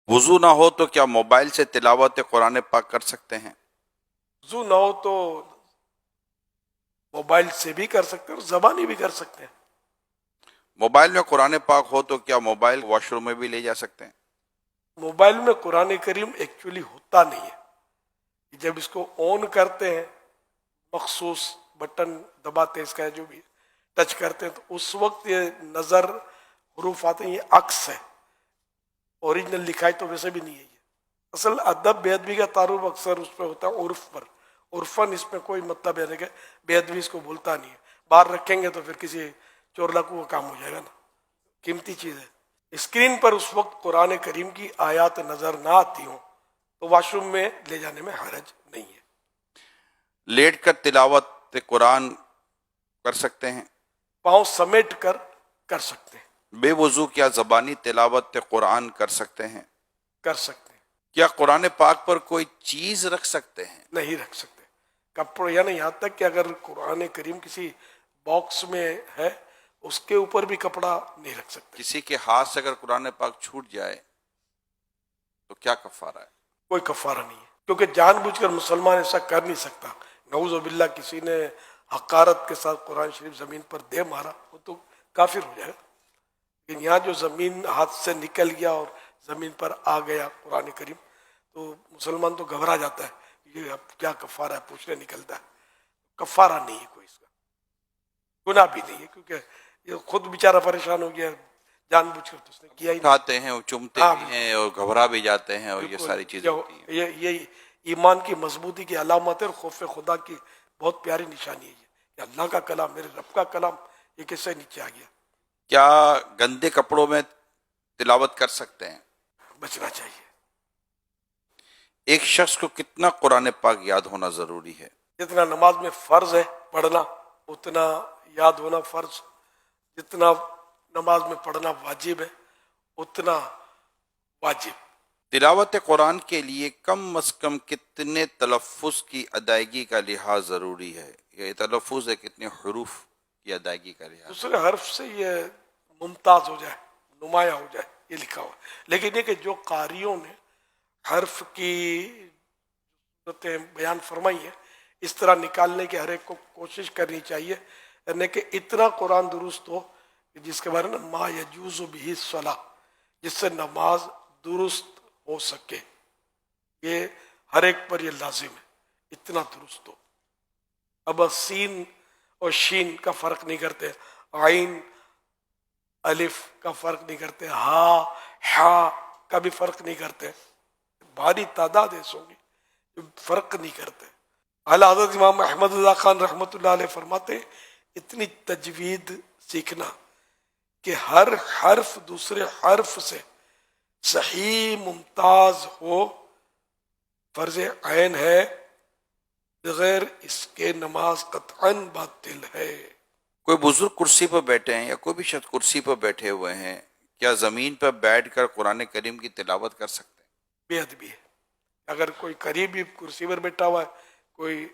وضو نہ ہو تو کیا موبائل سے تلاوت قرآن پاک کر سکتے ہیں؟ وضو نہ ہو تو موبائل سے بھی کر سکتے ہیں اور زبانی بھی کر سکتے ہیں. موبائل میں قرآن پاک ہو تو کیا موبائل واش روم میں بھی لے جا سکتے ہیں؟ موبائل میں قرآن کریم ایکچولی ہوتا نہیں ہے. جب اس کو آن کرتے ہیں، مخصوص بٹن دباتے اس کا جو بھی ٹچ کرتے ہیں، تو اس وقت یہ نظر حروف آتے ہیں، یہ عکس ہے. اوریجنل لکھائی تو ویسے بھی نہیں ہے. یہ اصل ادب بے ادبی کا تعارف اکثر اس پہ ہوتا ہے عرف پر. عرفاً اس میں کوئی مطلب ہے کہ بے ادبی اس کو بولتا نہیں ہے. باہر رکھیں گے تو پھر کسی چور لاکو کا کام ہو جائے گا نا، قیمتی چیز ہے. اسکرین پر اس وقت قرآن کریم کی آیات نظر نہ آتی ہوں تو واش روم میں لے جانے میں حرج نہیں ہے. لیٹ کر تلاوت قرآن کر سکتے ہیں؟ پاؤں سمیٹ کر سکتے ہیں. بے وضو کیا زبانی تلاوت قرآن کر سکتے ہیں؟ کر سکتے ہیں. کیا قرآن پاک پر کوئی چیز رکھ سکتے ہیں؟ نہیں رکھ سکتے. کپڑے یعنی یہاں تک کہ اگر قرآن کریم کسی باکس میں ہے اس کے اوپر بھی کپڑا نہیں رکھ سکتے. کسی کے ہاتھ سے اگر قرآن پاک چھوٹ جائے تو کیا کفارہ ہے؟ کوئی کفارہ نہیں ہے، کیونکہ جان بوجھ کر مسلمان ایسا کر نہیں سکتا. نعوذ باللہ کسی نے حقارت کے ساتھ قرآن شریف زمین پر دے مارا وہ تو کافر ہو جائے گا. لیکن یہاں جو زمین ہاتھ سے نکل گیا اور زمین پر آ گیا قرآن کریم تو مسلمان تو گھبرا جاتا ہے، یہ اب کیا کفارہ ہے پوچھنے نکلتا ہے. کفارہ نہیں ہے کوئی، اس کا گناہ بھی نہیں ہے، کیونکہ یہ خود بیچارہ پریشان ہو گیا، جان بوجھ کر تو اس نے کیا ہی نہیں. کھاتے ہیں اور چومتے بھی ہیں اور گھبرا بھی جاتے ہیں اور یہ ساری چیزیں ہوتی ہیں. یہ ایمان کی مضبوطی کی علامت ہے اور خوف خدا کی بہت پیاری نشانی ہے. یہ اللہ کا کلام، میرے رب کا کلام، یہ کس سے نیچے آ گیا. کیا گندے کپڑوں میں تلاوت کر سکتے ہیں؟ بچنا چاہیے. ایک شخص کو کتنا قرآن پاک یاد ہونا ضروری ہے؟ جتنا نماز میں فرض ہے پڑھنا اتنا یاد ہونا فرض، جتنا نماز میں پڑھنا واجب ہے اتنا واجب. تلاوت قرآن کے لیے کم از کم کتنے تلفظ کی ادائیگی کا لحاظ ضروری ہے؟ یہ تلفظ ہے کتنے حروف کی ادائیگی کا لحاظ؟ دوسرے حرف سے یہ ممتاز ہو جائے، نمایاں ہو جائے، یہ لکھا ہوا ہے. لیکن یہ کہ جو قاریوں نے حرف کی صورتیں بیان فرمائی ہیں اس طرح نکالنے کی ہر ایک کو کوشش کرنی چاہیے، یعنی کہ اتنا قرآن درست ہو جس کے بارے میں ما یجوز بہ الصلاۃ، جس سے نماز درست ہو سکے. یہ ہر ایک پر یہ لازم ہے، اتنا درست ہو. اب سین اور شین کا فرق نہیں کرتے، عین الف کا فرق نہیں کرتے، ہا حا کا بھی فرق نہیں کرتے. بھاری تعداد ایسے ہوں گی جو فرق نہیں کرتے. اعلیٰ حضرت امام احمد اللہ خان رحمۃ اللہ علیہ فرماتے اتنی تجوید سیکھنا کہ ہر حرف دوسرے حرف سے صحیح ممتاز ہو فرض عین ہے، بغیر اس کے نماز قطعاً باطل ہے. کوئی بزرگ کرسی پر بیٹھے ہیں یا کوئی بھی شخص کرسی پر بیٹھے ہوئے ہیں، کیا زمین پر بیٹھ کر قرآن کریم کی تلاوت کر سکتے ہیں؟ بے ادبی ہے. اگر کوئی قریبی کرسی پر بیٹھا ہوا ہے، کوئی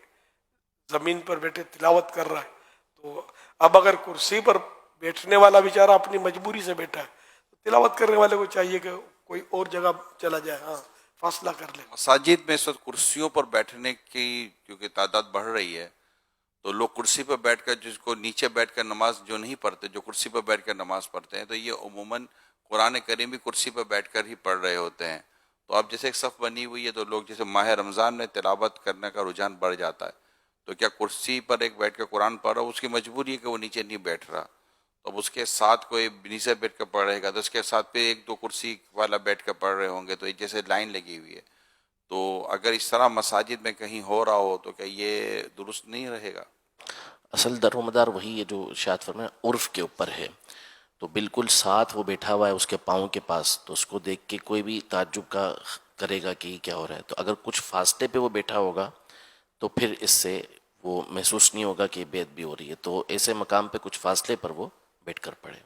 زمین پر بیٹھے تلاوت کر رہا ہے، تو اب اگر کرسی پر بیٹھنے والا بیچارہ اپنی مجبوری سے بیٹھا ہے تو تلاوت کرنے والے کو چاہیے کہ کوئی اور جگہ چلا جائے، ہاں فاصلہ کر لے. مساجد میں اس وقت کرسیوں پر بیٹھنے کی کیونکہ تعداد بڑھ رہی ہے تو لوگ کرسی پر بیٹھ کر، جس کو نیچے بیٹھ کر نماز جو نہیں پڑھتے، جو کرسی پر بیٹھ کر نماز پڑھتے ہیں، تو یہ عموماً قرآن کریم بھی کرسی پر بیٹھ کر ہی پڑھ رہے ہوتے ہیں. تو اب جیسے ایک صف بنی ہوئی ہے تو لوگ جیسے ماہ رمضان میں تلاوت کرنے کا رجحان بڑھ جاتا ہے، تو کیا کرسی پر ایک بیٹھ کے قرآن پڑھ رہا، اس کی مجبوری ہے کہ وہ نیچے نہیں بیٹھ رہا، تو اب اس کے ساتھ کوئی نیچے بیٹھ کر پڑھ رہے گا تو اس کے ساتھ پہ ایک دو کرسی والا بیٹھ کر پڑھ رہے ہوں گے، تو ایک جیسے لائن لگی ہوئی ہے. تو اگر اس طرح مساجد میں کہیں ہو رہا ہو تو کیا یہ درست نہیں رہے گا؟ اصل در و مدار وہی ہے جو ارشاد فرمایا عرف کے اوپر ہے. تو بالکل ساتھ وہ بیٹھا ہوا ہے اس کے پاؤں کے پاس، تو اس کو دیکھ کے کوئی بھی تعجب کا کرے گا کہ یہ کیا ہو رہا ہے. تو اگر کچھ فاصلے پہ وہ بیٹھا ہوگا تو پھر اس سے وہ محسوس نہیں ہوگا کہ بے ادبی ہو رہی ہے. تو ایسے مقام پہ کچھ فاصلے پر وہ بیٹھ کر پڑھے.